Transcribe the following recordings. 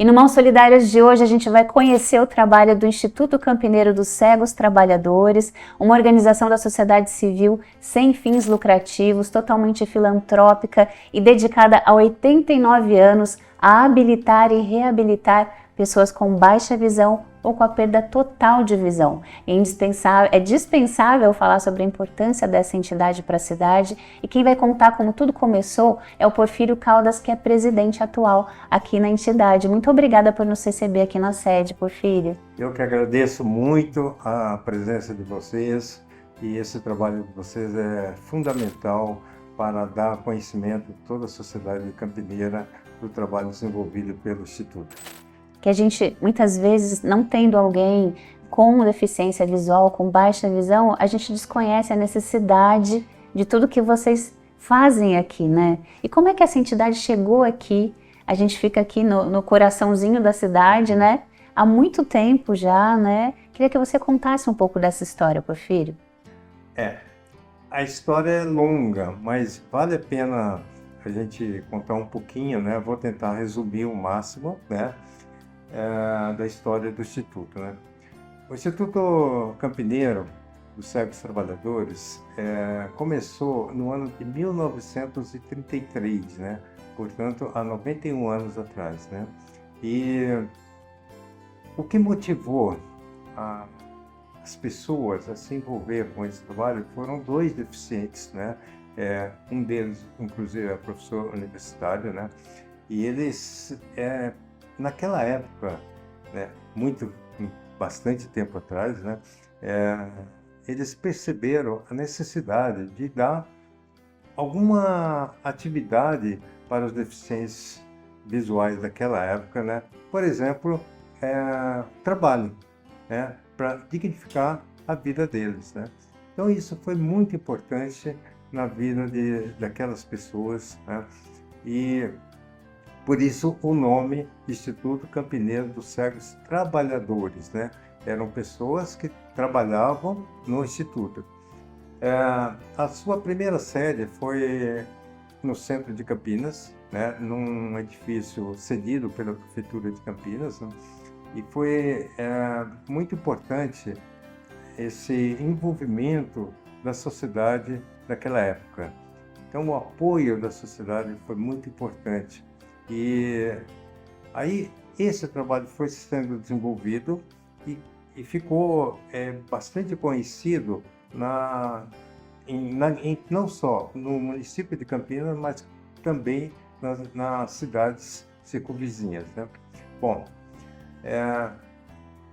E no Mãos Solidárias de hoje a gente vai conhecer o trabalho do Instituto Campineiro dos Cegos Trabalhadores, uma organização da sociedade civil sem fins lucrativos, totalmente filantrópica e dedicada há 89 anos a habilitar e reabilitar pessoas com baixa visão ou com a perda total de visão. É dispensável falar sobre a importância dessa entidade para a cidade, e quem vai contar como tudo começou é o Porfírio Caldas, que é presidente atual aqui na entidade. Muito obrigada por nos receber aqui na sede, Porfírio. Eu que agradeço muito a presença de vocês, e esse trabalho de vocês é fundamental para dar conhecimento a toda a sociedade campineira do trabalho desenvolvido pelo Instituto. Que a gente, muitas vezes, não tendo alguém com deficiência visual, com baixa visão, a gente desconhece a necessidade de tudo que vocês fazem aqui, né? E como é que essa entidade chegou aqui? A gente fica aqui no coraçãozinho da cidade, né? Há muito tempo já, né? Queria que você contasse um pouco dessa história, Porfírio. A história é longa, mas vale a pena a gente contar um pouquinho, né? Vou tentar resumir o máximo, né? Da história do Instituto, né? O Instituto Campineiro dos Cegos Trabalhadores começou no ano de 1933, né? Portanto, há 91 anos atrás, né? E o que motivou as pessoas a se envolver com esse trabalho foram dois deficientes, né? Um deles, inclusive, é professor universitário, né? E eles naquela época, né, bastante tempo atrás, né, eles perceberam a necessidade de dar alguma atividade para os deficientes visuais daquela época, né? Por exemplo, trabalho, né, para dignificar a vida deles, né? Então isso foi muito importante na vida daquelas pessoas, né? E por isso o nome Instituto Campineiro dos Cegos Trabalhadores, né? Eram pessoas que trabalhavam no Instituto. A sua primeira sede foi no centro de Campinas, né? Num edifício cedido pela Prefeitura de Campinas, né? E foi muito importante esse envolvimento da sociedade naquela época. Então o apoio da sociedade foi muito importante. E aí esse trabalho foi sendo desenvolvido e ficou bastante conhecido não só no município de Campinas, mas também nas cidades circunvizinhas, né? Bom,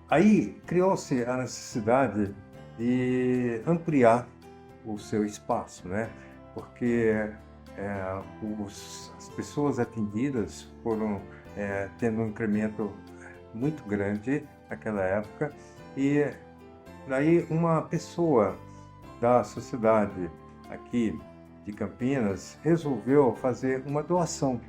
aí criou-se a necessidade de ampliar o seu espaço, né? Porque as pessoas atendidas foram tendo um incremento muito grande naquela época, e daí uma pessoa da sociedade aqui de Campinas resolveu fazer uma doação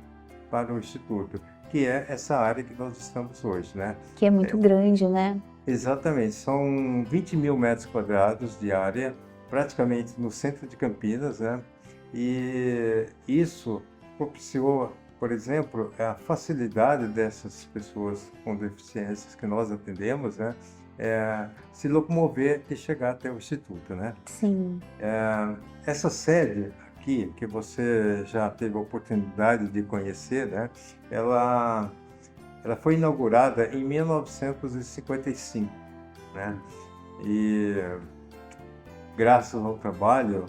para o Instituto, que é essa área que nós estamos hoje, né? Que é muito grande, né? Exatamente, são 20 mil metros quadrados de área, praticamente no centro de Campinas, né? E isso propiciou, por exemplo, a facilidade dessas pessoas com deficiências que nós atendemos, né? Se locomover e chegar até o Instituto, né? Sim. Essa sede aqui, que você já teve a oportunidade de conhecer, né? Ela foi inaugurada em 1955, né? E graças ao trabalho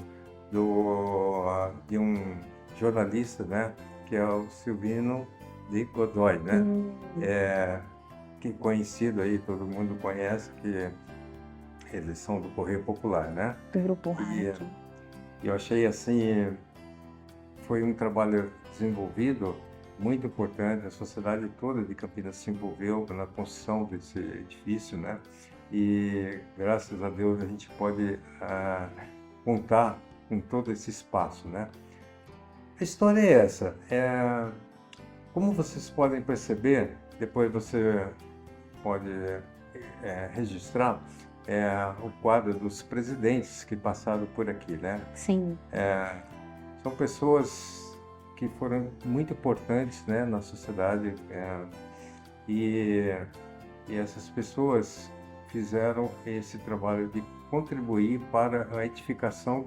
de um jornalista, né, que é o Silvino de Godoy, né? Que conhecido aí, todo mundo conhece, que eles são do Correio Popular, né? Do Grupo Rádio. E eu achei assim, foi um trabalho desenvolvido muito importante, a sociedade toda de Campinas se envolveu na construção desse edifício, né? E graças a Deus a gente pode contar com todo esse espaço, né? A história é essa. Como vocês podem perceber, depois você pode registrar o quadro dos presidentes que passaram por aqui, né? Sim. São pessoas que foram muito importantes, né, na sociedade. E, e essas pessoas fizeram esse trabalho de contribuir para a edificação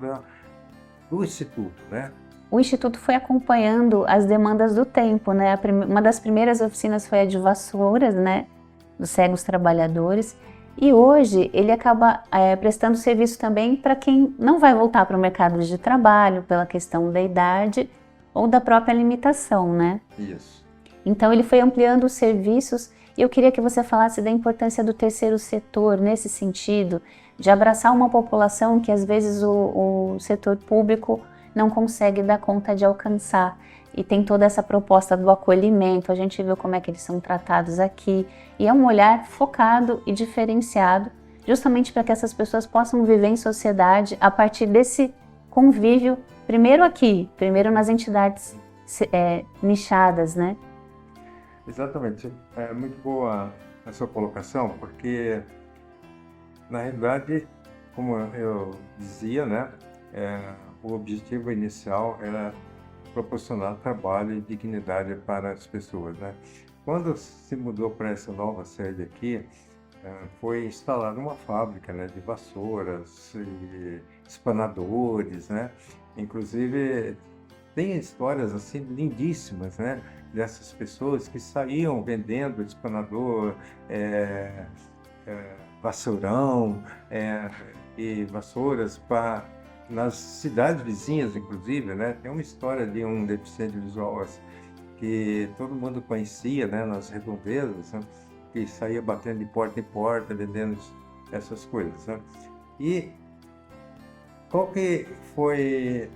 do Instituto, né? O Instituto foi acompanhando as demandas do tempo, né? Uma das primeiras oficinas foi a de vassouras, né? Dos cegos trabalhadores. E hoje ele acaba prestando serviço também para quem não vai voltar para o mercado de trabalho pela questão da idade ou da própria limitação, né? Isso. Então ele foi ampliando os serviços e eu queria que você falasse da importância do terceiro setor nesse sentido, de abraçar uma população que às vezes o setor público não consegue dar conta de alcançar. E tem toda essa proposta do acolhimento, a gente viu como é que eles são tratados aqui, e é um olhar focado e diferenciado, justamente para que essas pessoas possam viver em sociedade a partir desse convívio, primeiro aqui, primeiro nas entidades nichadas, né? Exatamente. É muito boa a sua colocação, porque, na realidade, como eu dizia, né, o objetivo inicial era proporcionar trabalho e dignidade para as pessoas, né? Quando se mudou para essa nova sede aqui, foi instalada uma fábrica, né, de vassouras e espanadores, né? Inclusive, tem histórias assim lindíssimas, né, dessas pessoas que saíam vendendo espanador, vassourão e vassouras nas cidades vizinhas, inclusive, né? Tem uma história de um deficiente visual que todo mundo conhecia, né, nas redondezas, né, que saía batendo de porta em porta, vendendo essas coisas, né? E qual que foi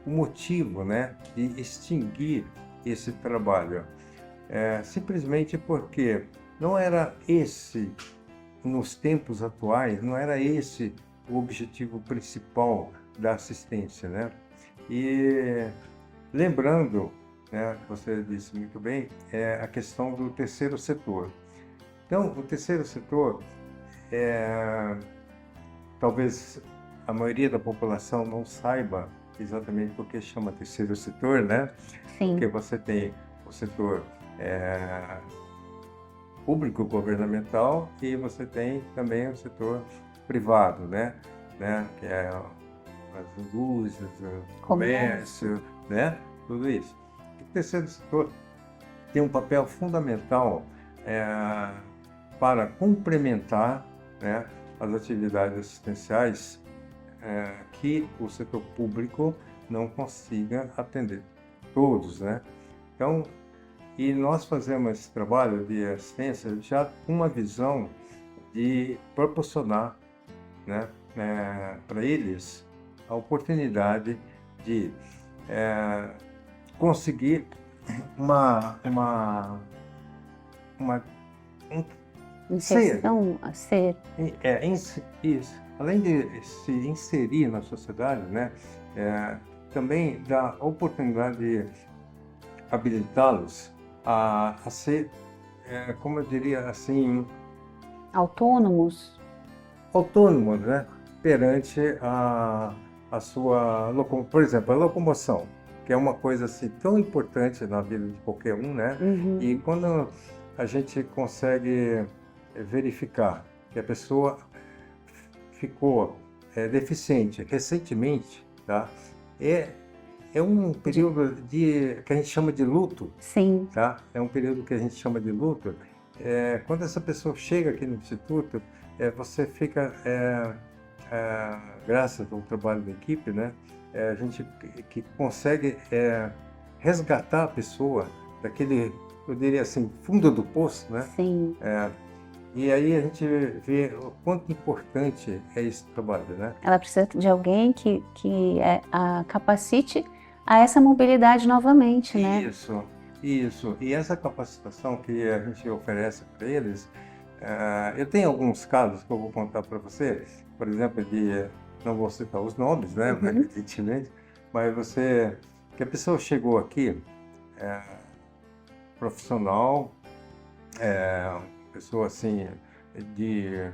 o motivo, né, de extinguir esse trabalho? Simplesmente porque não era esse, nos tempos atuais, não era esse o objetivo principal da assistência, né? E lembrando, né, você disse muito bem, a questão do terceiro setor. Então, o terceiro setor, talvez a maioria da população não saiba exatamente por que chama terceiro setor, né? Sim. Porque você tem o setor público governamental e você tem também o setor privado, né? Que é as indústrias, o comércio, né? Tudo isso. O terceiro setor tem um papel fundamental para complementar, né, as atividades assistenciais que o setor público não consiga atender todos, né? Então, e nós fazemos esse trabalho de assistência já com uma visão de proporcionar, né, para eles a oportunidade de conseguir Inserção a ser. Isso. Além de se inserir na sociedade, né, também dá oportunidade de habilitá-los a ser, como eu diria assim, Autônomos, né, perante a sua, por exemplo, a locomoção, que é uma coisa assim tão importante na vida de qualquer um, né? E quando a gente consegue verificar que a pessoa ficou deficiente recentemente, tá? É um período que a gente chama de luto. sim. Tá? É um período que a gente chama de luto. Quando essa pessoa chega aqui no Instituto, você fica, graças ao trabalho da equipe, né? A gente que consegue resgatar a pessoa daquele, eu diria assim, fundo do poço, né? Sim. E aí a gente vê o quanto importante é esse trabalho, né? Ela precisa de alguém que a capacite a essa mobilidade novamente, né? Isso. E essa capacitação que a gente oferece para eles, eu tenho alguns casos que eu vou contar para você, por exemplo, não vou citar os nomes, né? Evidentemente, mas que a pessoa chegou aqui, profissional, pessoa assim de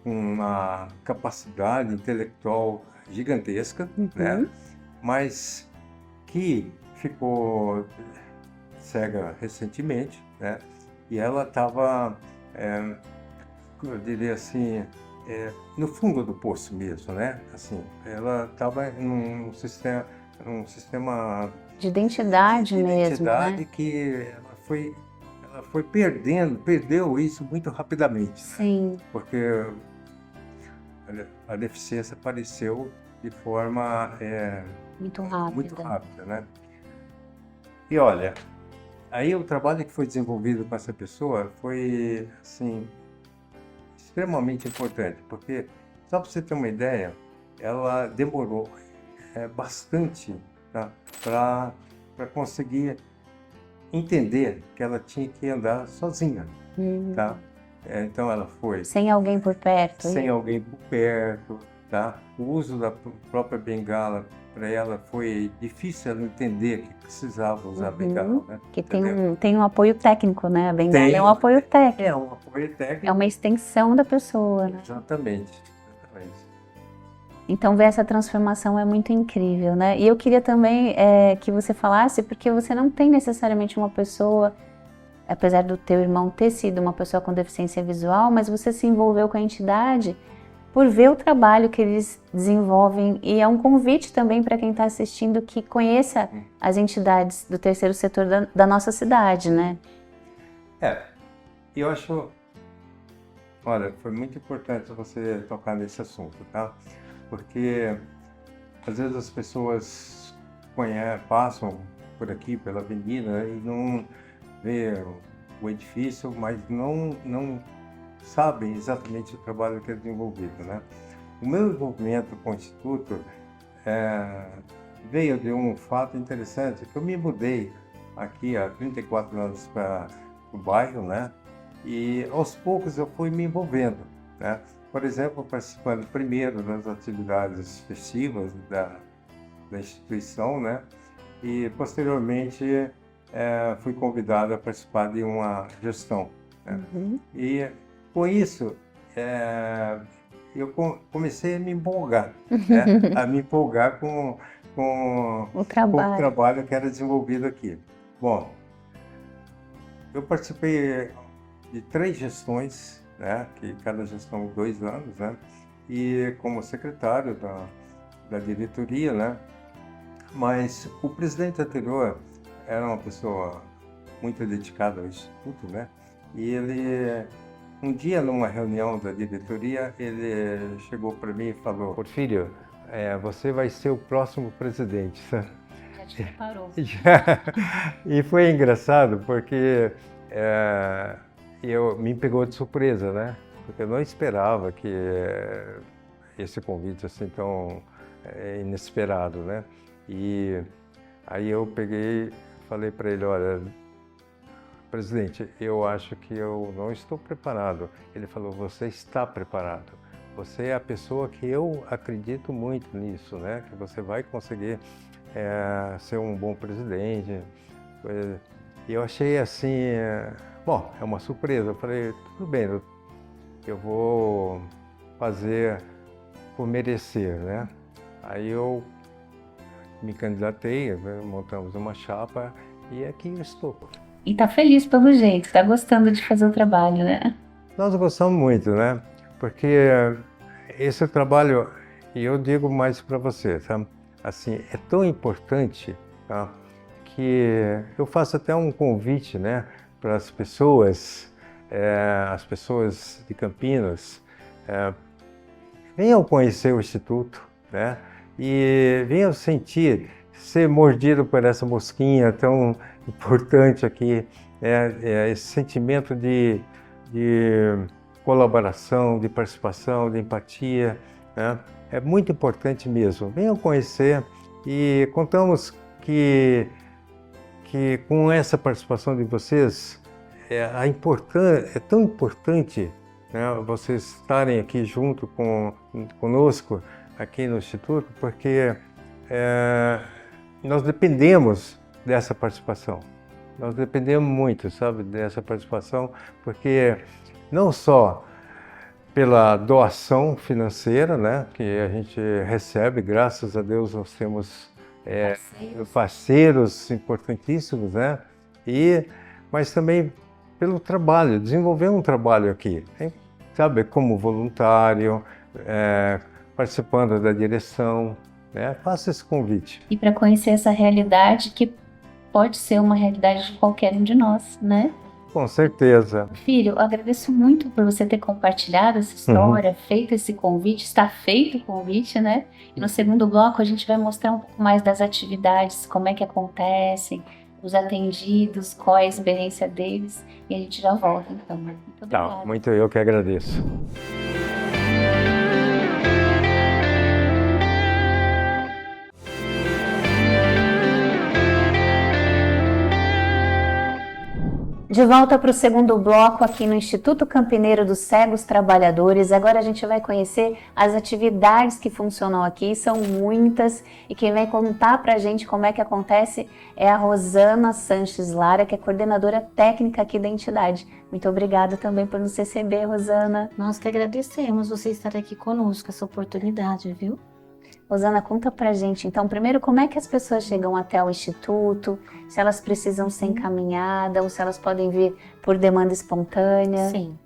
uma capacidade intelectual gigantesca, né? Mas que ficou cega recentemente, né? E ela estava, eu diria assim, no fundo do poço mesmo, né? Assim, ela estava num sistema De identidade de mesmo, né? identidade que ela foi perdeu isso muito rapidamente, né? Sim, Porque a deficiência apareceu de forma muito muito rápida. rápida, né? E olha, aí o trabalho que foi desenvolvido com essa pessoa foi, assim, extremamente importante, porque, só para você ter uma ideia, ela demorou bastante, tá, para conseguir entender que ela tinha que andar sozinha, Hum. tá? Então ela foi Sem alguém por perto. sem alguém por perto, tá? O uso da própria bengala para ela foi difícil ela entender que precisava usar a bengala, né? Que Entendeu? tem um apoio técnico, né? A bengala é Tem, um apoio técnico. é um apoio É técnico. uma extensão da pessoa, né? Exatamente, exatamente. Então, ver essa transformação é muito incrível, né? E eu queria também que você falasse, porque você não tem necessariamente uma pessoa, apesar do teu irmão ter sido uma pessoa com deficiência visual, mas você se envolveu com a entidade por ver o trabalho que eles desenvolvem, e é um convite também para quem está assistindo que conheça as entidades do terceiro setor da nossa cidade, né? E eu acho, olha, foi muito importante você tocar nesse assunto, tá? Porque às vezes as pessoas passam por aqui, pela avenida, e não vê o edifício, mas não sabem exatamente o trabalho que é desenvolvido, né? O meu envolvimento com o Instituto veio de um fato interessante, que eu me mudei aqui há 34 anos para o bairro, né? E aos poucos eu fui me envolvendo, né? Por exemplo, participando primeiro das atividades festivas da instituição, né? E posteriormente fui convidado a participar de uma gestão, né? E com isso eu comecei a me empolgar, né? A me empolgar com O o trabalho. trabalho que era desenvolvido aqui. Bom, eu participei de 3 gestões, né? Que cada gestão 2 anos, né? E como secretário da diretoria, né? Mas o presidente anterior era uma pessoa muito dedicada ao Instituto, né? E ele, um dia numa reunião da diretoria, ele chegou para mim e falou: Porfírio, você vai ser o próximo presidente. Já te preparou. E foi engraçado porque me pegou de surpresa, né? Porque eu não esperava que esse convite assim tão inesperado, né? E aí eu peguei, falei para ele: olha, presidente, eu acho que eu não estou preparado. Ele falou: você está preparado. Você é a pessoa que eu acredito muito nisso, né? Que você vai conseguir ser um bom presidente. E eu achei assim, bom, é uma surpresa. Eu falei: tudo bem, eu vou fazer por merecer, né? Aí eu me candidatei, né? Montamos uma chapa e aqui eu estou. E tá feliz pelo jeito, tá gostando de fazer o trabalho, né? Nós gostamos muito, né? Porque esse trabalho, e eu digo mais para você, tá? Assim, é tão importante, tá? Que eu faço até um convite, né? Para as pessoas de Campinas, venham conhecer o Instituto, né? E venham sentir, ser mordido por essa mosquinha tão importante aqui, esse sentimento de colaboração, de participação, de empatia, né? É muito importante mesmo. Venham conhecer e contamos que com essa participação de vocês, é tão importante, né, vocês estarem aqui junto conosco aqui no Instituto, porque nós dependemos dessa participação. Nós dependemos muito, sabe, dessa participação, porque não só pela doação financeira, né, que a gente recebe, graças a Deus nós temos parceiros importantíssimos, né, mas também pelo trabalho, desenvolver um trabalho aqui, hein? Sabe, como voluntário, participando da direção, né? Faça esse convite. E para conhecer essa realidade que pode ser uma realidade de qualquer um de nós, né? Com certeza. Filho, eu agradeço muito por você ter compartilhado essa história, feito esse convite, está feito o convite, né? E no segundo bloco a gente vai mostrar um pouco mais das atividades, como é que acontecem, os atendidos, qual é a experiência deles, e a gente já volta, então. Muito obrigada. Tá, muito eu que agradeço. De volta para o segundo bloco aqui no Instituto Campineiro dos Cegos Trabalhadores. Agora a gente vai conhecer as atividades que funcionam aqui, são muitas, e quem vai contar para a gente como é que acontece é a Rosana Sanches Lara, que é coordenadora técnica aqui da entidade. Muito obrigada também por nos receber, Rosana. Nós que agradecemos você estar aqui conosco, essa oportunidade, viu? Rosana, conta pra gente, então, primeiro, como é que as pessoas chegam até o Instituto, se elas precisam ser encaminhadas, ou se elas podem vir por demanda espontânea? Sim,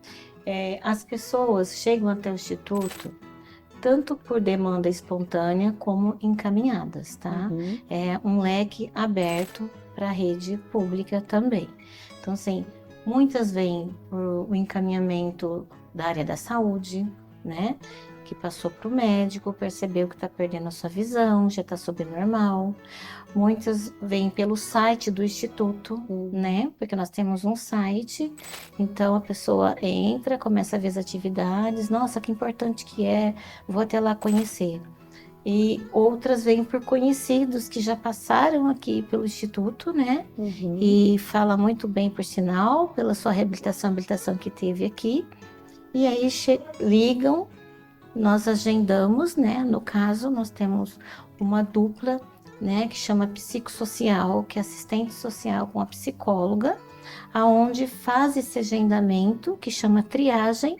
as pessoas chegam até o Instituto tanto por demanda espontânea como encaminhadas, tá? É um leque aberto para a rede pública também. Então, assim, muitas vêm por o encaminhamento da área da saúde, né? Que passou para o médico, percebeu que está perdendo a sua visão, já está subnormal. Muitas vêm pelo site do Instituto, né? Porque nós temos um site, então a pessoa entra, começa a ver as atividades, nossa, que importante que é, vou até lá conhecer. E outras vêm por conhecidos que já passaram aqui pelo Instituto, né? E fala muito bem, por sinal, pela sua habilitação que teve aqui. E aí ligam, nós agendamos, né? No caso, nós temos uma dupla, né? Que chama psicossocial, que é assistente social com a psicóloga, aonde faz esse agendamento, que chama triagem,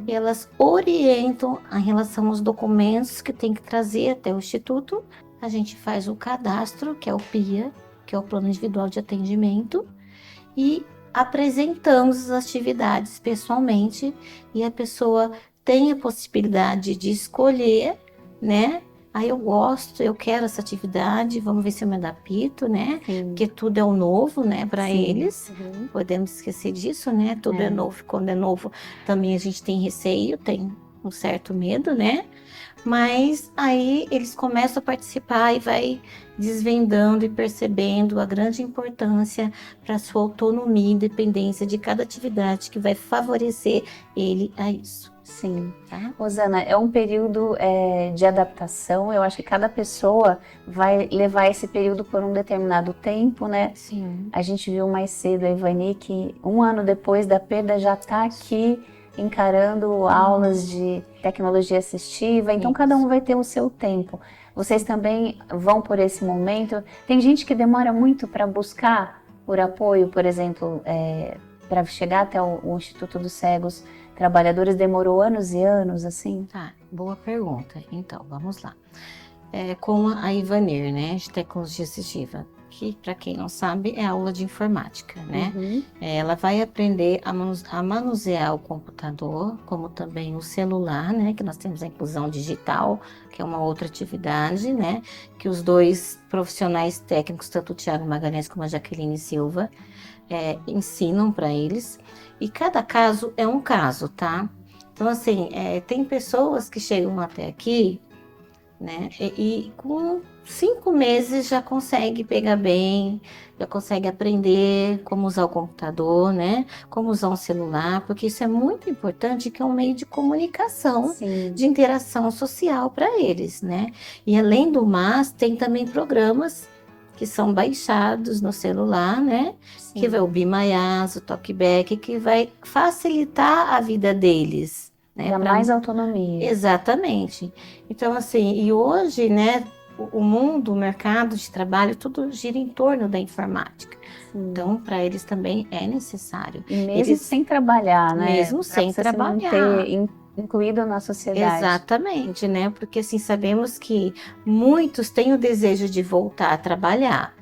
e elas orientam em relação aos documentos que tem que trazer até o Instituto. A gente faz o cadastro, que é o PIA, que é o Plano Individual de Atendimento, e apresentamos as atividades pessoalmente, e a pessoa tem a possibilidade de escolher, né? Aí eu gosto, eu quero essa atividade, vamos ver se eu me adapto, né? Porque tudo é o novo, né, para eles. Podemos esquecer disso, né? Tudo é novo, quando é novo também a gente tem receio, tem um certo medo, né? Mas aí eles começam a participar e vai desvendando e percebendo a grande importância para sua autonomia e independência de cada atividade que vai favorecer ele a isso. Sim, tá? Rosana, é um período de adaptação, eu acho que cada pessoa vai levar esse período por um determinado tempo, né? Sim. A gente viu mais cedo a Ivani que 1 ano depois da perda já está aqui encarando aulas de tecnologia assistiva, então cada um vai ter o seu tempo. Vocês também vão por esse momento? Tem gente que demora muito para buscar por apoio, por exemplo, para chegar até o Instituto dos Cegos Trabalhadores, demorou anos e anos, assim? Tá, boa pergunta. Então, vamos lá. Com a Ivanir, né, de tecnologia assistiva, que, para quem não sabe, é aula de informática, né? Ela vai aprender a manusear o computador, como também o celular, né? Que nós temos a inclusão digital, que é uma outra atividade, né? Que os dois profissionais técnicos, tanto o Thiago Magalhães como a Jaqueline Silva, ensinam para eles. E cada caso é um caso, tá? Então, assim, tem pessoas que chegam até aqui, né? E com 5 meses já consegue pegar bem, já consegue aprender como usar o computador, né? Como usar um celular, porque isso é muito importante, que é um meio de comunicação, Sim. de interação social para eles, né? E além do mais, tem também programas que são baixados no celular, né? Sim. Que vai o Be My As, o Talkback, que vai facilitar a vida deles, né? Dá mais autonomia. Exatamente. Então, assim, e hoje, né, o mundo, o mercado de trabalho, tudo gira em torno da informática. Então, para eles também é necessário. E mesmo sem trabalhar, né? Mesmo sem trabalhar. Se manter incluído na sociedade. Exatamente, né? Porque assim, sabemos que muitos têm o desejo de voltar a trabalhar,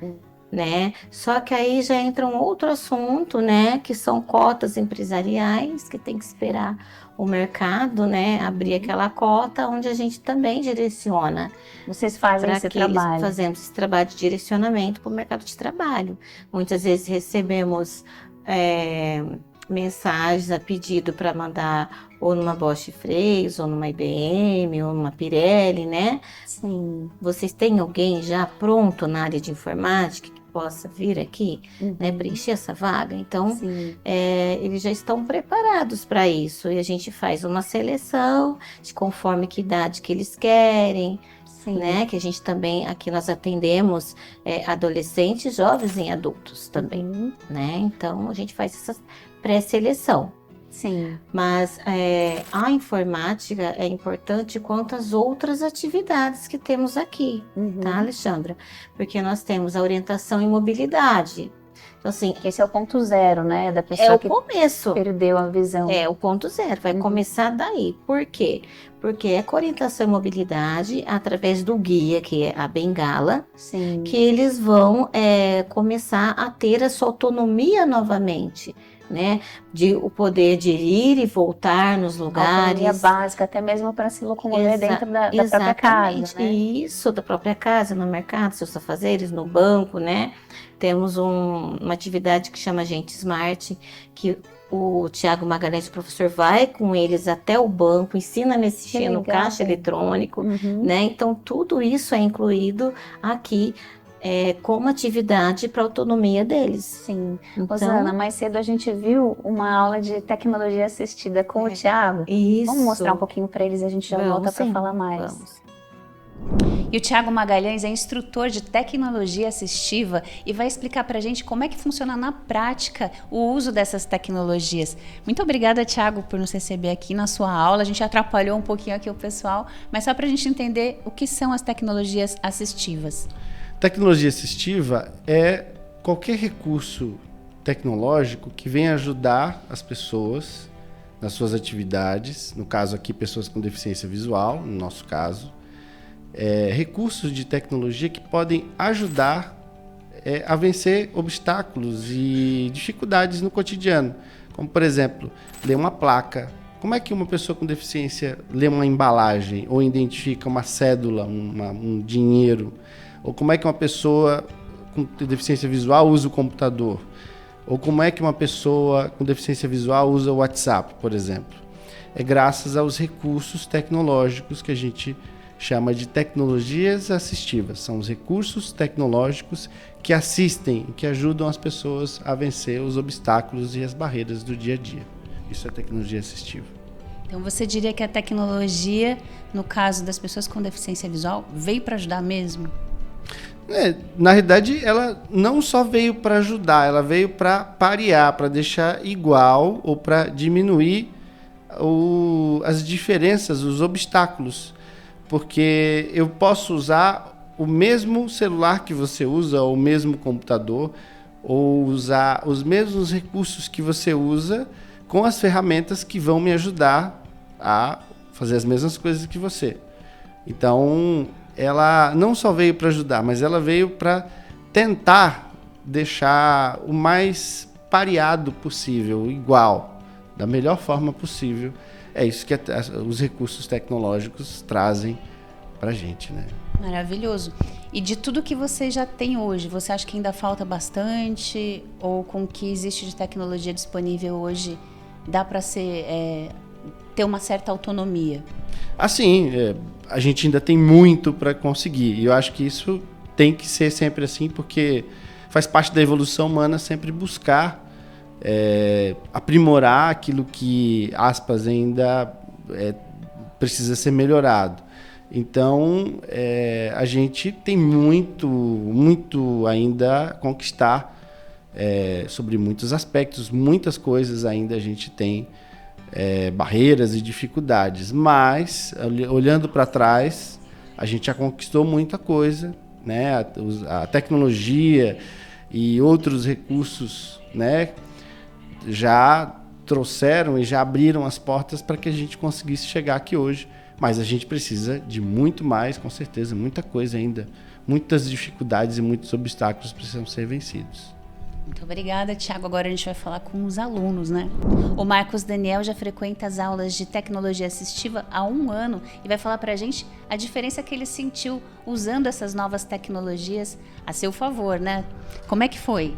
né? Só que aí já entra um outro assunto, né? Que são cotas empresariais, que tem que esperar o mercado, né? Abrir aquela cota, onde a gente também direciona. Vocês fazem Para esse que eles trabalho. fazemos esse trabalho de direcionamento para o mercado de trabalho. Muitas vezes recebemos mensagens a pedido para mandar ou numa Bosch Freios, ou numa IBM, ou numa Pirelli, né? Sim. Vocês têm alguém já pronto na área de informática que possa vir aqui, né, preencher essa vaga? Então, eles já estão preparados para isso. E a gente faz uma seleção de conforme que idade que eles querem, né? Que a gente também, aqui nós atendemos adolescentes, jovens e adultos também, né? Então, a gente faz essa pré-seleção. Sim. Mas a informática é importante quanto as outras atividades que temos aqui, tá, Alexandra? Porque nós temos a orientação em mobilidade. Então, assim, esse é o ponto zero, né? Da pessoa que começo. Perdeu a visão. É o ponto zero, vai começar daí. Por quê? Porque é com orientação em mobilidade, através do guia, que é a bengala, que eles vão começar a ter a sua autonomia novamente, né? O poder de ir e voltar nos lugares. Autonomia básica, até mesmo para se locomover dentro da própria casa, né? Isso, da própria casa, no mercado, seus afazeres, no banco, né? Temos uma atividade que chama Gente Smart, que o Thiago Magalhães, o professor, vai com eles até o banco, ensina a mexer no caixa eletrônico, né? Então, tudo isso é incluído aqui como atividade para a autonomia deles. Sim. Então, Rosana, mais cedo a gente viu uma aula de tecnologia assistida com o Thiago. Isso. Vamos mostrar um pouquinho para eles e a gente já volta para falar mais. Vamos. E o Thiago Magalhães é instrutor de tecnologia assistiva e vai explicar para a gente como é que funciona na prática o uso dessas tecnologias. Muito obrigada, Thiago, por nos receber aqui na sua aula. A gente atrapalhou um pouquinho aqui o pessoal, mas só para a gente entender o que são as tecnologias assistivas. Tecnologia assistiva é qualquer recurso tecnológico que venha ajudar as pessoas nas suas atividades, no caso aqui pessoas com deficiência visual, no nosso caso, recursos de tecnologia que podem ajudar a vencer obstáculos e dificuldades no cotidiano, como por exemplo, ler uma placa. Como é que uma pessoa com deficiência lê uma embalagem ou identifica uma cédula, um dinheiro? Ou como é que uma pessoa com deficiência visual usa o computador? Ou como é que uma pessoa com deficiência visual usa o WhatsApp, por exemplo? É graças aos recursos tecnológicos que a gente chama de tecnologias assistivas. São os recursos tecnológicos que assistem, que ajudam as pessoas a vencer os obstáculos e as barreiras do dia a dia. Isso é tecnologia assistiva. Então você diria que a tecnologia, no caso das pessoas com deficiência visual, veio para ajudar mesmo? Na realidade, ela não só veio para ajudar, ela veio para parear, para deixar igual ou para diminuir as diferenças, os obstáculos. Porque eu posso usar o mesmo celular que você usa, ou o mesmo computador, ou usar os mesmos recursos que você usa com as ferramentas que vão me ajudar a fazer as mesmas coisas que você. Então, ela não só veio para ajudar, mas ela veio para tentar deixar o mais pareado possível, igual, da melhor forma possível. É isso que os recursos tecnológicos trazem para a gente, né? Maravilhoso. E de tudo que você já tem hoje, você acha que ainda falta bastante? Ou com o que existe de tecnologia disponível hoje, dá para ter uma certa autonomia? Assim, a gente ainda tem muito para conseguir. E eu acho que isso tem que ser sempre assim, porque faz parte da evolução humana sempre buscar aprimorar aquilo que, aspas, ainda precisa ser melhorado. Então, a gente tem muito ainda a conquistar sobre muitos aspectos, muitas coisas ainda a gente tem barreiras e dificuldades, mas olhando para trás, a gente já conquistou muita coisa, né? A tecnologia e outros recursos, né, já trouxeram e já abriram as portas para que a gente conseguisse chegar aqui hoje, mas a gente precisa de muito mais, com certeza, muita coisa ainda muitas dificuldades e muitos obstáculos precisam ser vencidos. Muito obrigada, Thiago. Agora a gente vai falar com os alunos, né? O Marcos Daniel já frequenta as aulas de tecnologia assistiva há 1 ano e vai falar pra gente a diferença que ele sentiu usando essas novas tecnologias a seu favor, né? Como é que foi?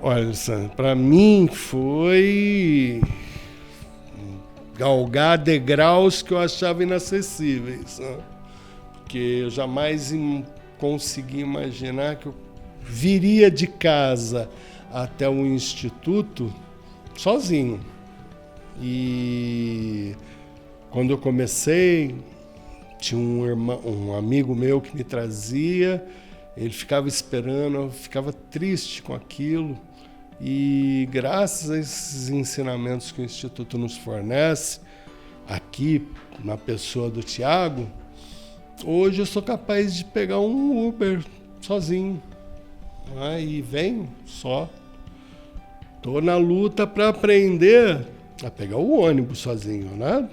Olha, Sandra, para mim foi galgar degraus que eu achava inacessíveis, né? Porque eu jamais consegui imaginar que eu viria de casa até o instituto sozinho. E quando eu comecei, tinha um amigo meu que me trazia, ele ficava esperando, eu ficava triste com aquilo. E graças a esses ensinamentos que o Instituto nos fornece, aqui na pessoa do Thiago, hoje eu sou capaz de pegar um Uber sozinho. E venho só. Estou na luta para aprender a pegar o ônibus sozinho, né?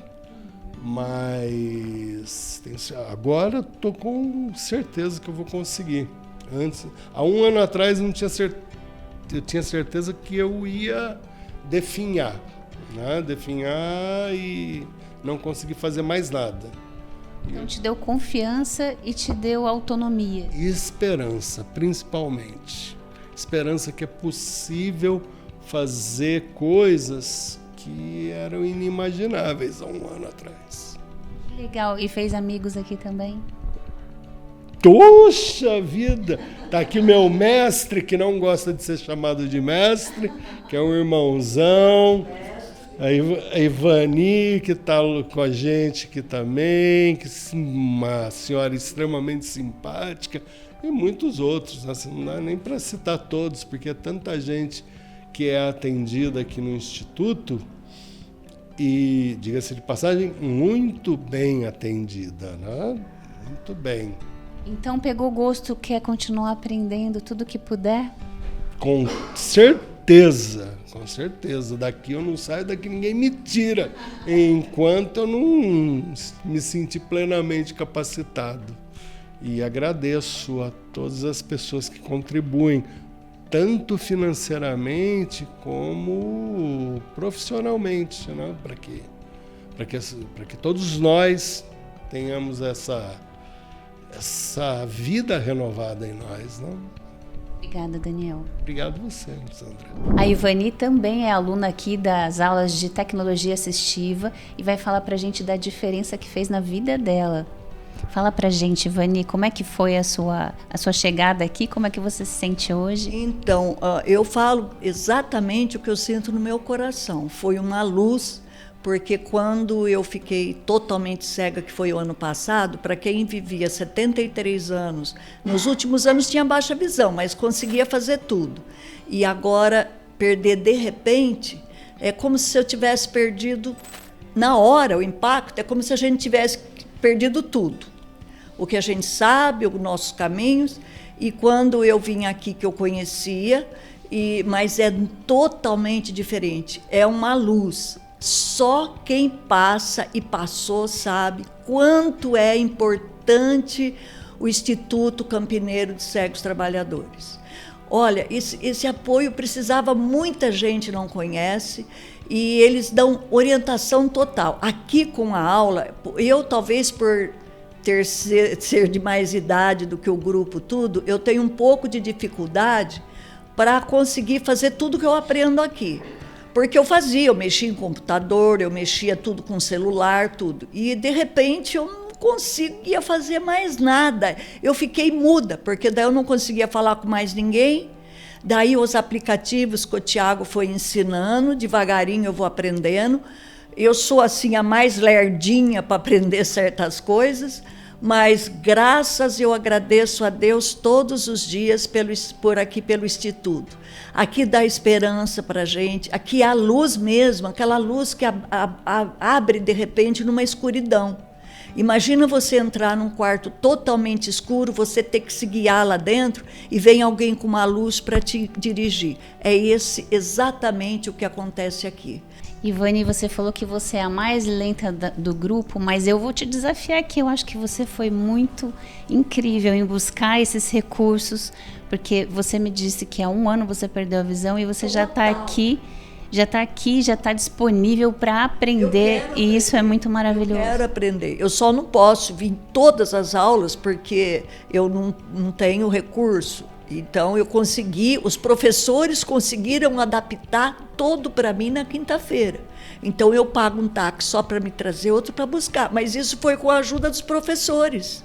Mas agora estou com certeza que eu vou conseguir. Há 1 ano atrás eu tinha certeza que eu ia definhar, né? Definhar e não conseguir fazer mais nada. Então te deu confiança e te deu autonomia. E esperança, principalmente. Esperança que é possível fazer coisas que eram inimagináveis há 1 ano atrás. Legal. E fez amigos aqui também? Poxa vida! Tá aqui meu mestre, que não gosta de ser chamado de mestre, que é um irmãozão. A Ivani, que está com a gente aqui também, que é uma senhora extremamente simpática, e muitos outros, né? Não dá nem para citar todos, porque é tanta gente que é atendida aqui no Instituto, e, diga-se de passagem, muito bem atendida, né? Muito bem. Então pegou gosto, quer continuar aprendendo tudo que puder? Com certeza, com certeza. Daqui eu não saio, daqui ninguém me tira, enquanto eu não me sentir plenamente capacitado. E agradeço a todas as pessoas que contribuem, tanto financeiramente como profissionalmente, né? Para que todos nós tenhamos essa vida renovada em nós, né? Obrigada, Daniel. Obrigado a você, Sandra. A Ivani também é aluna aqui das aulas de tecnologia assistiva e vai falar pra gente da diferença que fez na vida dela. Fala pra gente, Ivani, como é que foi a sua chegada aqui? Como é que você se sente hoje? Então, eu falo exatamente o que eu sinto no meu coração. Foi uma luz, porque quando eu fiquei totalmente cega, que foi o ano passado, para quem vivia 73 anos, nos últimos anos tinha baixa visão, mas conseguia fazer tudo. E agora, perder de repente, é como se eu tivesse perdido, na hora, o impacto, é como se a gente tivesse perdido tudo. O que a gente sabe, os nossos caminhos, e quando eu vim aqui que eu conhecia, mas é totalmente diferente, é uma luz. Só quem passa e passou sabe quanto é importante o Instituto Campineiro de Cegos Trabalhadores. Olha, esse apoio precisava, muita gente não conhece, e eles dão orientação total. Aqui com a aula, eu talvez por ser de mais idade do que o grupo tudo, eu tenho um pouco de dificuldade para conseguir fazer tudo que eu aprendo aqui. Porque eu mexia em computador, eu mexia tudo com celular, tudo. E, de repente, eu não conseguia fazer mais nada. Eu fiquei muda, porque daí eu não conseguia falar com mais ninguém. Daí os aplicativos que o Thiago foi ensinando, devagarinho eu vou aprendendo. Eu sou, assim, a mais lerdinha para aprender certas coisas, mas eu agradeço a Deus todos os dias por aqui pelo Instituto. Aqui dá esperança para a gente, aqui há luz mesmo, aquela luz que abre de repente numa escuridão. Imagina você entrar num quarto totalmente escuro, você ter que se guiar lá dentro e vem alguém com uma luz para te dirigir. É exatamente o que acontece aqui. Ivani, você falou que você é a mais lenta do grupo, mas eu vou te desafiar aqui. Eu acho que você foi muito incrível em buscar esses recursos, porque você me disse que há 1 ano você perdeu a visão e você já está aqui, já está disponível para aprender, e isso é muito maravilhoso. Eu quero aprender. Eu só não posso vir em todas as aulas porque eu não tenho recurso. Então os professores conseguiram adaptar todo para mim na quinta-feira. Então eu pago um táxi só para me trazer, outro para buscar. Mas isso foi com a ajuda dos professores.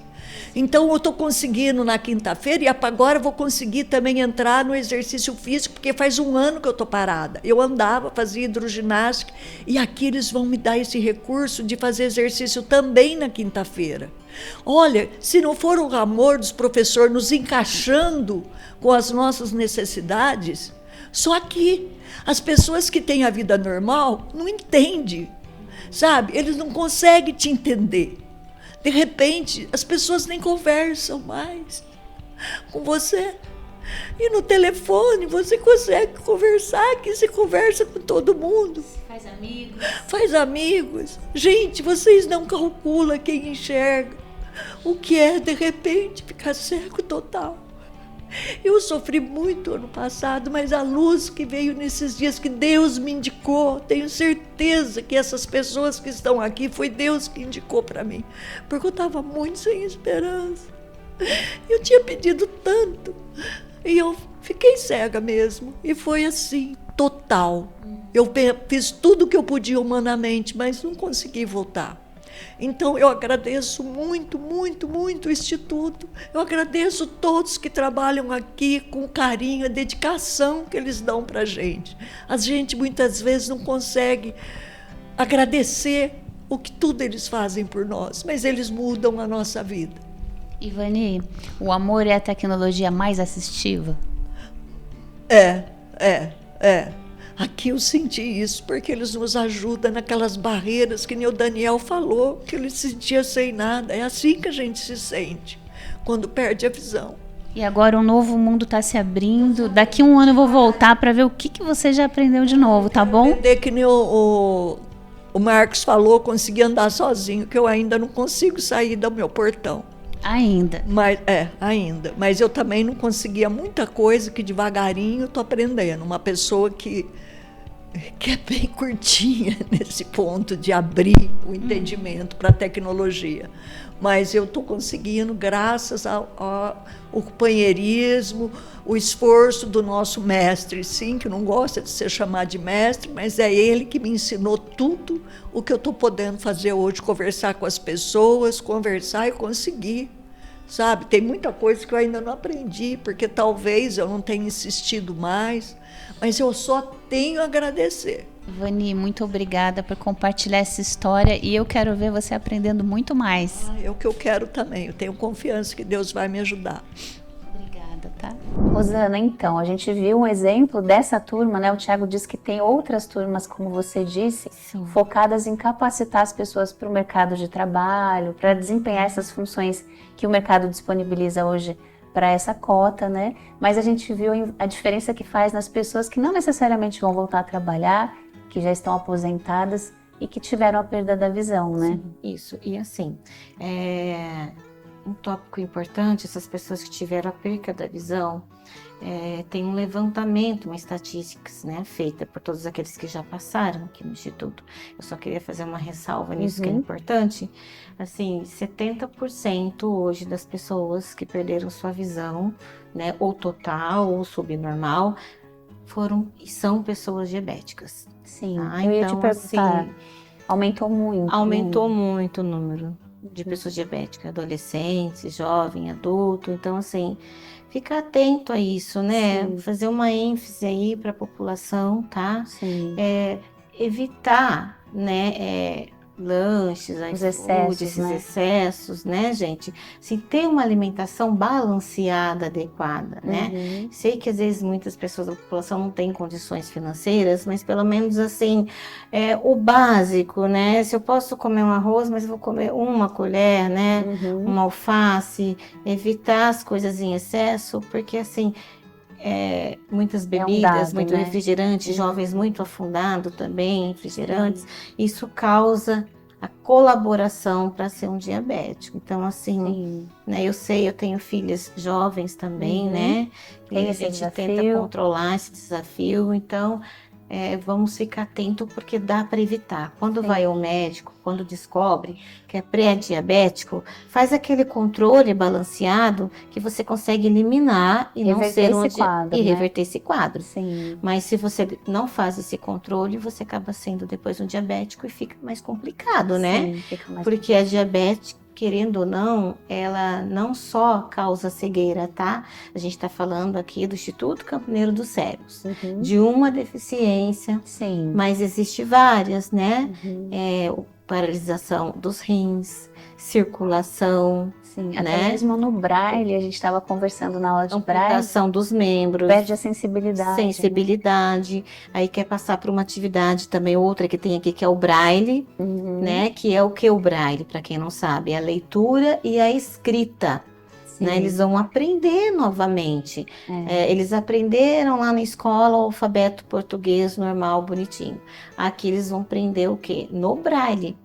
Então eu estou conseguindo na quinta-feira e agora vou conseguir também entrar no exercício físico, porque faz 1 ano que eu estou parada. Eu andava, fazia hidroginástica e aqui eles vão me dar esse recurso de fazer exercício também na quinta-feira. Olha, se não for o amor dos professores nos encaixando com as nossas necessidades, só aqui. As pessoas que têm a vida normal não entendem, sabe? Eles não conseguem te entender. De repente, as pessoas nem conversam mais com você. E no telefone você consegue conversar, que você conversa com todo mundo. Faz amigos. Faz amigos. Gente, vocês não calculam quem enxerga o que é, de repente, ficar cego total. Eu sofri muito ano passado, mas a luz que veio nesses dias que Deus me indicou, tenho certeza que essas pessoas que estão aqui, foi Deus que indicou para mim, porque eu estava muito sem esperança. Eu tinha pedido tanto e eu fiquei cega mesmo, e foi assim, total. Eu fiz tudo o que eu podia humanamente, mas não consegui voltar. Então eu agradeço muito, muito, muito o Instituto. Eu agradeço todos que trabalham aqui com carinho, a dedicação que eles dão para a gente. A gente muitas vezes não consegue agradecer o que tudo eles fazem por nós, mas eles mudam a nossa vida. Ivani, o amor é a tecnologia mais assistiva? É. Aqui eu senti isso, porque eles nos ajudam naquelas barreiras que nem o Daniel falou, que ele se sentia sem nada. É assim que a gente se sente, quando perde a visão. E agora um novo mundo está se abrindo. Daqui 1 ano eu vou voltar para ver o que você já aprendeu de novo, tá bom? Aprender que nem o Marcos falou, conseguir andar sozinho, que eu ainda não consigo sair do meu portão. Ainda. Ainda. Mas eu também não conseguia muita coisa que devagarinho eu tô aprendendo. Uma pessoa que é bem curtinha nesse ponto de abrir o entendimento para a tecnologia. Mas eu estou conseguindo, graças ao companheirismo, o esforço do nosso mestre, sim, que não gosta de ser chamado de mestre, mas é ele que me ensinou tudo o que eu estou podendo fazer hoje, conversar com as pessoas, conversar e conseguir, sabe? Tem muita coisa que eu ainda não aprendi, porque talvez eu não tenha insistido mais, mas eu só tenho a agradecer. Ivani, muito obrigada por compartilhar essa história, e eu quero ver você aprendendo muito mais. É o que eu quero também, eu tenho confiança que Deus vai me ajudar. Obrigada, tá? Rosana, então, a gente viu um exemplo dessa turma, né? O Thiago disse que tem outras turmas, como você disse, Sim. focadas em capacitar as pessoas para o mercado de trabalho, para desempenhar essas funções que o mercado disponibiliza hoje para essa cota, né? Mas a gente viu a diferença que faz nas pessoas que não necessariamente vão voltar a trabalhar, que já estão aposentadas e que tiveram a perda da visão, né? Sim, isso. E assim, um tópico importante, essas pessoas que tiveram a perda da visão, tem um levantamento, uma estatísticas, né, feita por todos aqueles que já passaram aqui no Instituto. Eu só queria fazer uma ressalva nisso que é importante. Assim, 70% hoje das pessoas que perderam sua visão, né, ou total ou subnormal, são pessoas diabéticas. Sim, Tá? eu ia te Então, perguntar, assim, aumentou muito. aumentou muito o número de pessoas diabéticas, adolescentes, jovem, adulto. Então, assim, fica atento a isso, né? Sim. Fazer uma ênfase aí para a população, tá? Sim. Evitar, né, lanches, Os iFood, excessos, esses né? excessos, né, gente? Assim, ter uma alimentação balanceada, adequada, né? Uhum. Sei que às vezes muitas pessoas da população não têm condições financeiras, mas pelo menos assim, o básico, né? Se eu posso comer um arroz, mas eu vou comer uma colher, né? Uhum. Uma alface, evitar as coisas em excesso, porque assim, muitas bebidas, dado, muito né? refrigerante, jovens muito afundados também, refrigerantes, isso causa a colaboração para ser um diabético. Então, assim, Sim. né, eu sei, eu tenho filhas jovens também, Uhum. né? E Tem a esse gente tenta desafio. controlar esse desafio, então vamos ficar atento porque dá para evitar. Quando Sim. vai ao médico, quando descobre que é pré-diabético, faz aquele controle balanceado que você consegue eliminar e não Reverter ser esse quadro, e né? reverter esse quadro. Sim. Mas se você não faz esse controle, você acaba sendo depois um diabético e fica mais complicado, né? Sim, fica mais Porque a diabetes, querendo ou não, ela não só causa cegueira, tá? A gente está falando aqui do Instituto Campineiro dos Cegos, Uhum. de uma deficiência, Sim. mas existe várias, né? Uhum. Paralisação dos rins, circulação, Sim, até né? mesmo no braille, a gente estava conversando na aula de braille, Amputação dos membros, perde a sensibilidade. né? sensibilidade, aí quer passar por uma atividade também, outra que tem aqui, que é o braille, Uhum. né? Que é o que o braille, para quem não sabe, é a leitura e a escrita. Sim. Né? Eles vão aprender novamente. É. Eles aprenderam lá na escola o alfabeto português normal, bonitinho. Aqui eles vão aprender o quê? No braille.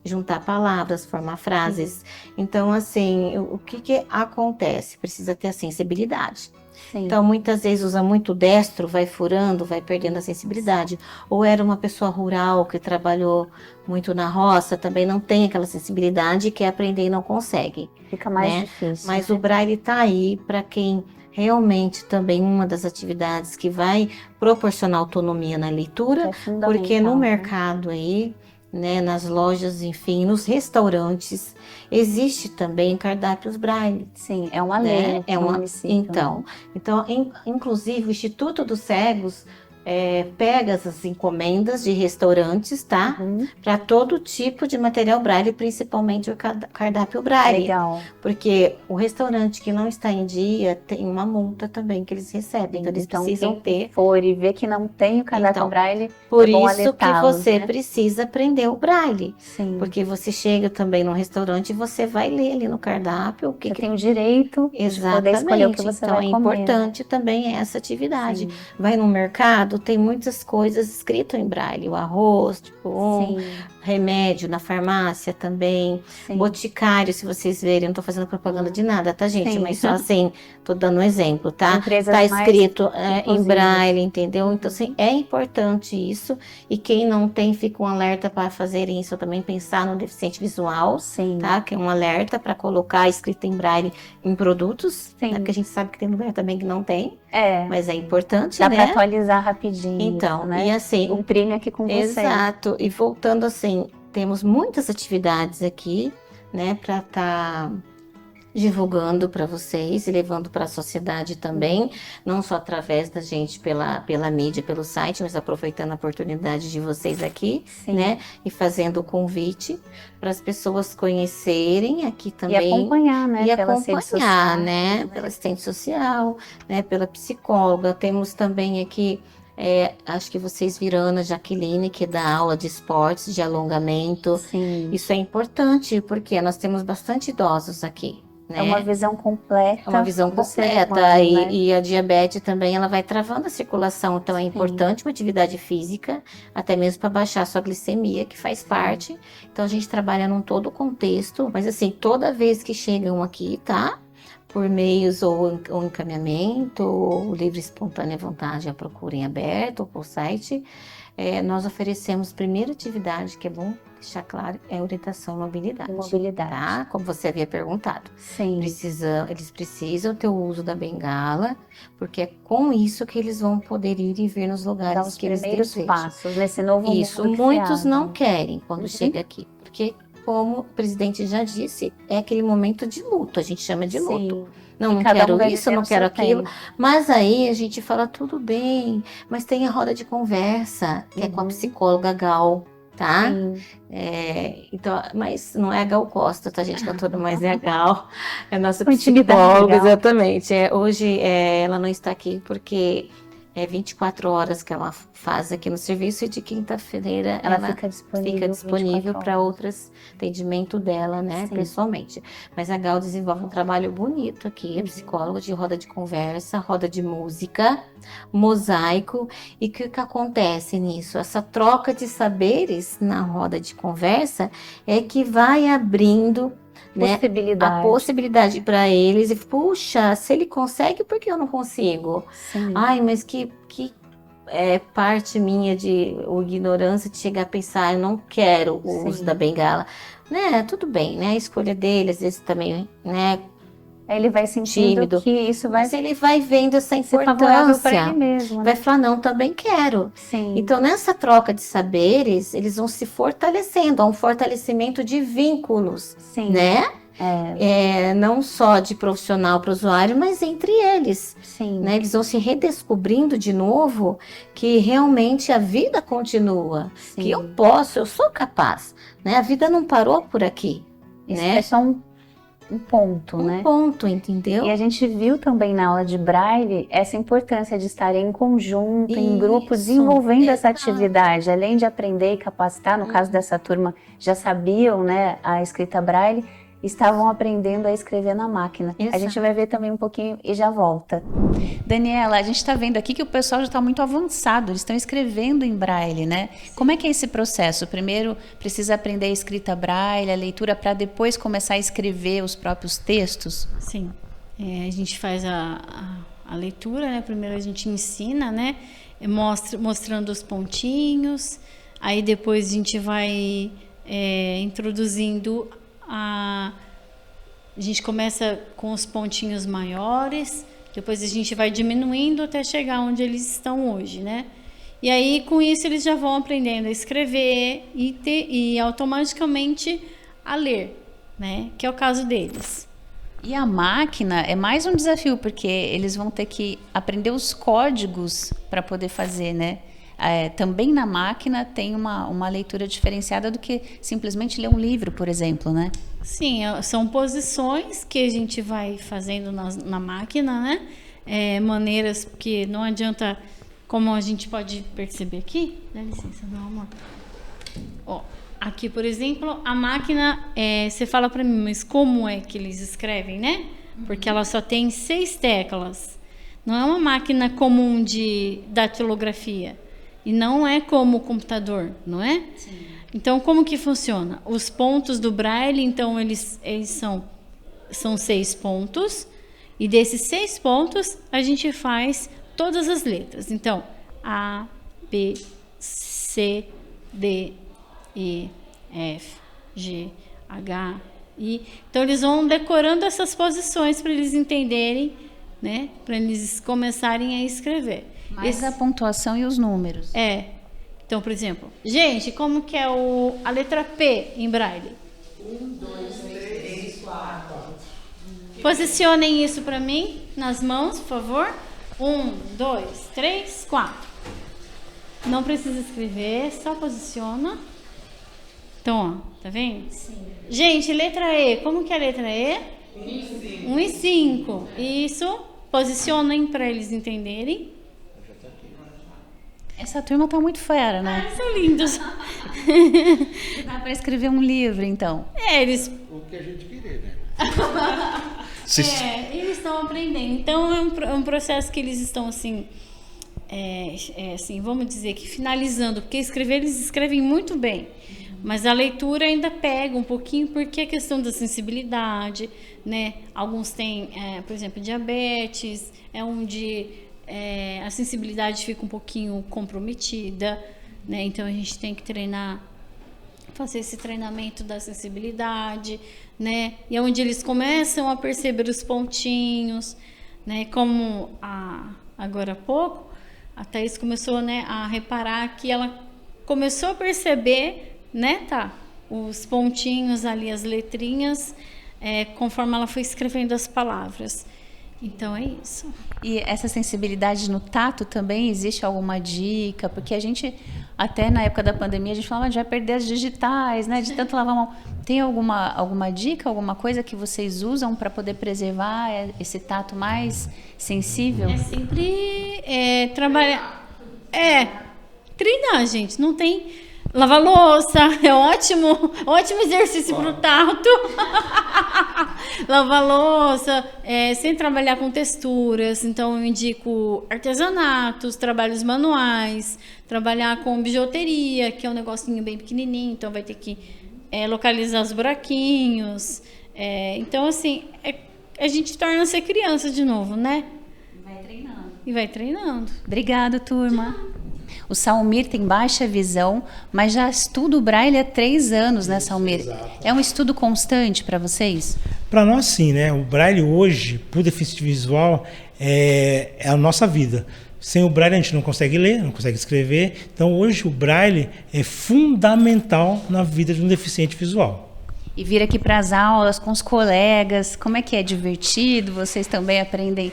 Juntar palavras, formar frases. Então, assim, o que acontece? Precisa ter a sensibilidade. Sim. Então, muitas vezes usa muito destro, vai furando, vai perdendo a sensibilidade. Ou era uma pessoa rural que trabalhou muito na roça, também não tem aquela sensibilidade, quer aprender e não consegue. Fica mais né? difícil. Mas né? o braille está aí para quem realmente também uma das atividades que vai proporcionar autonomia na leitura, É fundamental, porque no né? mercado aí, né, nas lojas, enfim, nos restaurantes, existe também cardápios braille. Sim, é uma Né? lei no município. Então, inclusive o Instituto dos Cegos pega essas encomendas de restaurantes, tá? Uhum. Para todo tipo de material braille, principalmente o cardápio braille. Legal. Porque o restaurante que não está em dia tem uma multa também que eles recebem. Então, eles precisam quem ter. for e ver que não tem o cadastro Então, braille, Por é bom isso que alertá-los, você né? precisa aprender o braille. Sim. Porque você chega também num restaurante e você vai ler ali no cardápio o que Você tem o direito de poder Exatamente. escolher o que você Então vai é comer. importante também essa atividade. Sim. Vai no mercado, tem muitas coisas escritas em braille, o arroz, tipo, Sim. remédio na farmácia também, Sim. boticário, se vocês verem, não tô fazendo propaganda de nada, tá, gente? Sim. Mas só assim, tô dando um exemplo, tá? Empresas Tá mais escrito em inclusivas. braille, entendeu? Então, assim, é importante isso. E quem não tem, fica um alerta para fazerem isso também, pensar no deficiente visual, Sim. tá? Que é um alerta para colocar escrito em braille em produtos, Sim. né? Porque a gente sabe que tem lugar também que não tem, É. mas é importante, Dá né? para atualizar rapidinho. Então, isso, né? e assim, Imprime aqui com você. exato. E voltando assim, temos muitas atividades aqui, né, para estar divulgando para vocês e levando para a sociedade também, não só através da gente pela mídia, pelo site, mas aproveitando a oportunidade de vocês aqui, Sim. né, e fazendo o convite para as pessoas conhecerem aqui E também. acompanhar, né? E pelas redes acompanhar, sociais, né? Pela assistente social, né? Pela psicóloga. Temos também aqui, acho que vocês viram a Ana Jaqueline, que dá aula de esportes, de alongamento. Sim. Isso é importante, porque nós temos bastante idosos aqui, né? É uma visão completa. É uma visão do ser completa. humano, E, né? e a diabetes também, ela vai travando a circulação. Então, é importante uma atividade física, até mesmo para baixar a sua glicemia, que faz parte. Então, a gente trabalha num todo o contexto. Mas, assim, toda vez que chegam aqui, tá? Por meios ou encaminhamento, ou livre espontânea vontade, a procura em aberto, ou por site, nós oferecemos primeira atividade, que é bom deixar claro, é orientação e mobilidade. Mobilidade. Tá? Como você havia perguntado. Sim. Eles precisam ter o uso da bengala, porque é com isso que eles vão poder ir e vir nos Dar lugares os que eles primeiros desejam. passos nesse novo Isso, mundo que muitos se não abre. querem quando chega aqui, porque como o presidente já disse, é aquele momento de luto, a gente chama de luto. Sim. Não, não Cada um quero vai isso, viver não no seu quero aquilo. tempo. Mas aí a gente fala, tudo bem, mas tem a roda de conversa, que é com a Uhum. psicóloga Gal, tá? Sim. Então, mas não é a Gal Costa, tá, gente? Cantora, mas é a Gal, é a nossa Intimidade psicóloga, legal. exatamente. Hoje ela não está aqui porque é 24 horas que ela faz aqui no serviço e de quinta-feira Ela ela fica disponível, fica disponível 24 para horas. outros atendimento dela, né, Sim. pessoalmente. Mas a Gal desenvolve um trabalho bonito aqui, é psicóloga de roda de conversa, roda de música, mosaico. E o que acontece nisso? Essa troca de saberes na roda de conversa é que vai abrindo, né, a Possibilidade. possibilidade para eles. E puxa, se ele consegue, por que eu não consigo? Sim. Ai, mas que parte minha de ignorância de chegar a pensar, eu não quero o uso Sim. da bengala. Né, tudo bem, né? A escolha dele, às vezes também, né? Aí ele vai sentindo Tímido. que isso vai Mas ele vai vendo essa ser favorável para ele importância. mesmo, né? Vai falar, não, também quero. Sim. Então, nessa troca de saberes, eles vão se fortalecendo. Há um fortalecimento de vínculos, Sim. né? É. Não só de profissional para o usuário, mas entre eles. Sim. Né? Eles vão se redescobrindo de novo que realmente a vida continua. Sim. Que eu posso, eu sou capaz. Né? A vida não parou por aqui. Isso né? é só um ponto, né? Um ponto, entendeu? E a gente viu também na aula de Braille essa importância de estar em conjunto, em grupo, Isso, desenvolvendo essa exato. atividade. Além de aprender e capacitar, no caso dessa turma, já sabiam, né, a escrita Braille, estavam aprendendo a escrever na máquina. Exato. A gente vai ver também um pouquinho e já volta. Daniela, a gente está vendo aqui que o pessoal já está muito avançado, eles estão escrevendo em Braille, né? Como é que é esse processo? Primeiro precisa aprender a escrita Braille, a leitura, para depois começar a escrever os próprios textos? Sim. A gente faz a leitura, né? Primeiro a gente ensina, né? Mostrando os pontinhos, aí depois a gente vai introduzindo a gente começa com os pontinhos maiores, depois a gente vai diminuindo até chegar onde eles estão hoje, né? E aí, com isso, eles já vão aprendendo a escrever e automaticamente a ler, né? Que é o caso deles. E a máquina é mais um desafio, porque eles vão ter que aprender os códigos para poder fazer, né? Também na máquina tem uma leitura diferenciada do que simplesmente ler um livro, por exemplo, né? Sim, são posições que a gente vai fazendo na máquina, né? Maneiras, porque não adianta, como a gente pode perceber aqui, dá licença, meu amor. Ó, aqui, por exemplo, a máquina, você fala para mim, mas como é que eles escrevem, né? Porque ela só tem 6 teclas. Não é uma máquina comum de datilografia. E não é como o computador, não é? Sim. Então, como que funciona? Os pontos do Braille, então, eles são 6 pontos. E desses 6 pontos, a gente faz todas as letras. Então, A, B, C, D, E, F, G, H, I. Então, eles vão decorando essas posições para eles entenderem, né? Para eles começarem a escrever. Mais a pontuação e os números. Então, por exemplo, gente, como que é a letra P em Braille? 1, 2, 3, 4. Posicionem isso para mim, nas mãos, por favor. 1, 2, 3, 4. Não precisa escrever, só posiciona. Então, ó, tá vendo? Sim. Gente, letra E, como que é a letra E? 1 e 5. 1 e 5. Isso, posicionem para eles entenderem. Essa turma tá muito fera, né? São lindos. Dá para escrever um livro, então. Eles... O que a gente queria, né? eles estão aprendendo. Então, é um processo que eles estão, assim, assim, vamos dizer que finalizando. Porque escrever, eles escrevem muito bem. Mas a leitura ainda pega um pouquinho, porque a questão da sensibilidade, né? Alguns têm, por exemplo, diabetes, onde a sensibilidade fica um pouquinho comprometida, né? Então a gente tem que fazer esse treinamento da sensibilidade, né? E é onde eles começam a perceber os pontinhos, né? Como agora há pouco, a Thaís começou, né, a reparar que ela começou a perceber, né, os pontinhos ali, as letrinhas, conforme ela foi escrevendo as palavras. Então é isso. E essa sensibilidade no tato também, existe alguma dica? Porque a gente, até na época da pandemia, a gente falava, vai perder as digitais, né? De tanto lavar a mão. Tem alguma dica, alguma coisa que vocês usam para poder preservar esse tato mais sensível? É sempre trabalhar. Treinar, gente. Não tem. Lavar louça é ótimo exercício para o tato. Lavar louça, sem trabalhar com texturas. Então, eu indico artesanatos, trabalhos manuais, trabalhar com bijuteria, que é um negocinho bem pequenininho, então vai ter que localizar os buraquinhos. Então, assim, a gente torna-se criança de novo, né? E vai treinando. Obrigada, turma. O Salmir tem baixa visão, mas já estuda o Braille há 3 anos, né, Salmir? Exato. É um estudo constante para vocês? Para nós, sim, né? O Braille hoje, para o deficiente visual, é a nossa vida. Sem o Braille a gente não consegue ler, não consegue escrever. Então, hoje o Braille é fundamental na vida de um deficiente visual. E vir aqui para as aulas com os colegas, como é que é? Divertido? Vocês também aprendem,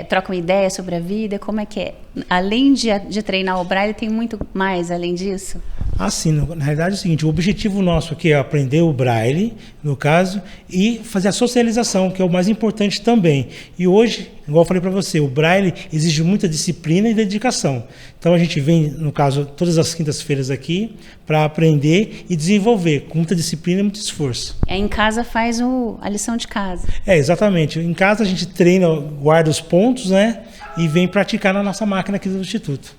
trocam ideias sobre a vida? Como é que é? Além de treinar o Braille, tem muito mais além disso? Assim, na realidade é o seguinte, o objetivo nosso aqui é aprender o Braille, no caso, e fazer a socialização, que é o mais importante também. E hoje, igual eu falei para você, o Braille exige muita disciplina e dedicação. Então a gente vem, no caso, todas as quintas-feiras aqui para aprender e desenvolver, com muita disciplina e muito esforço. Em casa faz a lição de casa. Exatamente. Em casa a gente treina, guarda os pontos, né? E vem praticar na nossa máquina aqui do Instituto.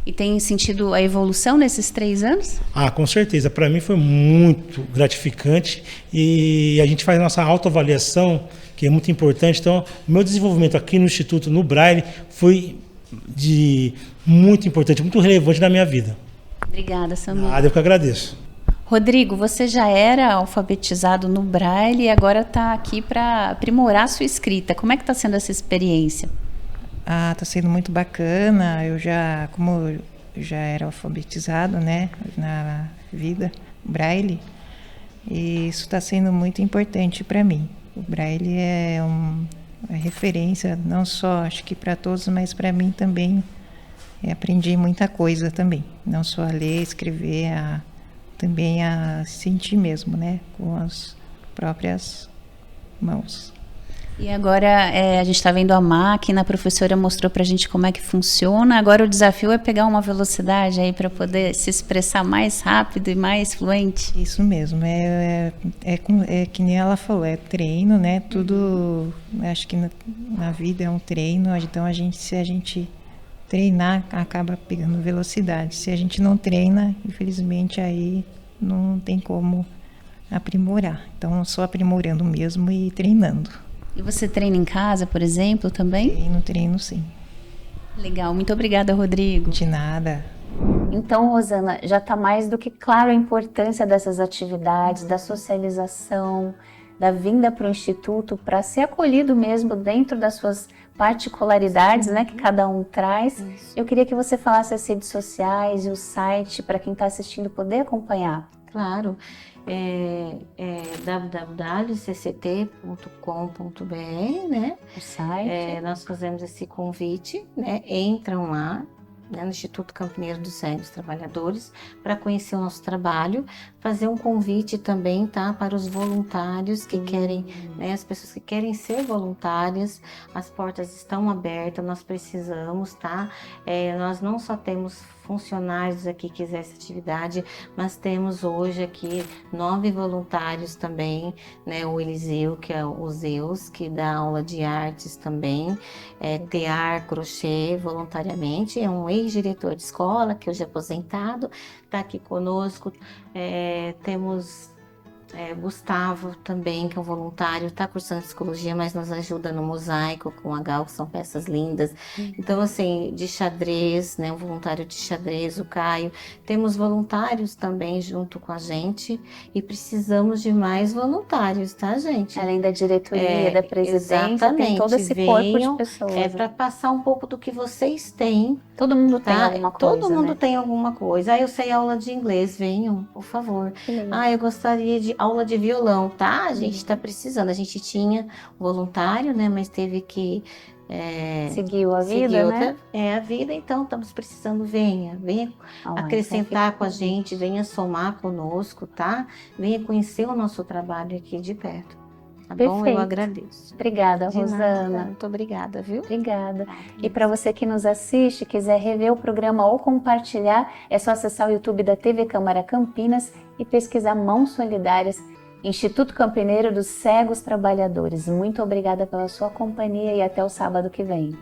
E tem sentido a evolução nesses 3 anos? Com certeza. Para mim foi muito gratificante e a gente faz nossa autoavaliação, que é muito importante. Então, o meu desenvolvimento aqui no Instituto, no Braille, foi muito importante, muito relevante na minha vida. Obrigada, Samir. Eu que agradeço. Rodrigo, você já era alfabetizado no Braille e agora está aqui para aprimorar a sua escrita. Como é que está sendo essa experiência? Tá sendo muito bacana. Como eu já era alfabetizado, né, na vida, Braille, e isso está sendo muito importante para mim. O Braille é uma referência, não só acho que para todos, mas para mim também. Aprendi muita coisa também, não só a ler, escrever, também a sentir mesmo, né, com as próprias mãos. E agora a gente está vendo a máquina, a professora mostrou para a gente como é que funciona. Agora o desafio é pegar uma velocidade aí para poder se expressar mais rápido e mais fluente. Isso mesmo, é que nem ela falou, é treino, né? Tudo, acho que na vida é um treino, então se a gente treinar, acaba pegando velocidade. Se a gente não treina, infelizmente aí não tem como aprimorar. Então só aprimorando mesmo e treinando. E você treina em casa, por exemplo, também? Treino sim. Legal, muito obrigada, Rodrigo. De nada. Então, Rosana, já está mais do que claro a importância dessas atividades, da socialização, da vinda para o Instituto, para ser acolhido mesmo dentro das suas particularidades, né, que cada um traz. Isso. Eu queria que você falasse as redes sociais e o site para quem está assistindo poder acompanhar. Claro. www.cct.com.br, né? O site. Nós fazemos esse convite, né? Entram lá, né, no Instituto Campineiro dos Cegos Trabalhadores, para conhecer o nosso trabalho, fazer um convite também, tá, para os voluntários que querem, né, as pessoas que querem ser voluntárias, as portas estão abertas, nós precisamos, tá? Nós não só temos funcionários aqui que exercem atividade, mas temos hoje aqui 9 voluntários também, né? O Eliseu, que é o Zeus, que dá aula de artes também, tear, crochê voluntariamente, é um ex-diretor de escola, que hoje é aposentado, está aqui conosco. Temos Gustavo também, que é um voluntário, está cursando psicologia, mas nos ajuda no mosaico com a Gal, que são peças lindas. Então, assim, de xadrez, né, um voluntário de xadrez, o Caio. Temos voluntários também junto com a gente e precisamos de mais voluntários, tá, gente? Além da diretoria, da presidência, tem todo esse corpo de pessoas. Para passar um pouco do que vocês têm. Todo mundo tem alguma coisa, Todo mundo tem alguma coisa. Eu sei aula de inglês, venham, por favor. Eu gostaria de aula de violão, tá? A gente está precisando. A gente tinha voluntário, né? Mas teve que Seguiu a vida, né? A vida, então estamos precisando. Venha acrescentar com a gente, venha somar conosco, tá? Venha conhecer o nosso trabalho aqui de perto. Tá bom? Eu agradeço. Obrigada, De Rosana. nada. Muito obrigada, viu? Obrigada. E para você que nos assiste, quiser rever o programa ou compartilhar, é só acessar o YouTube da TV Câmara Campinas e pesquisar Mãos Solidárias, Instituto Campineiro dos Cegos Trabalhadores. Muito obrigada pela sua companhia e até o sábado que vem.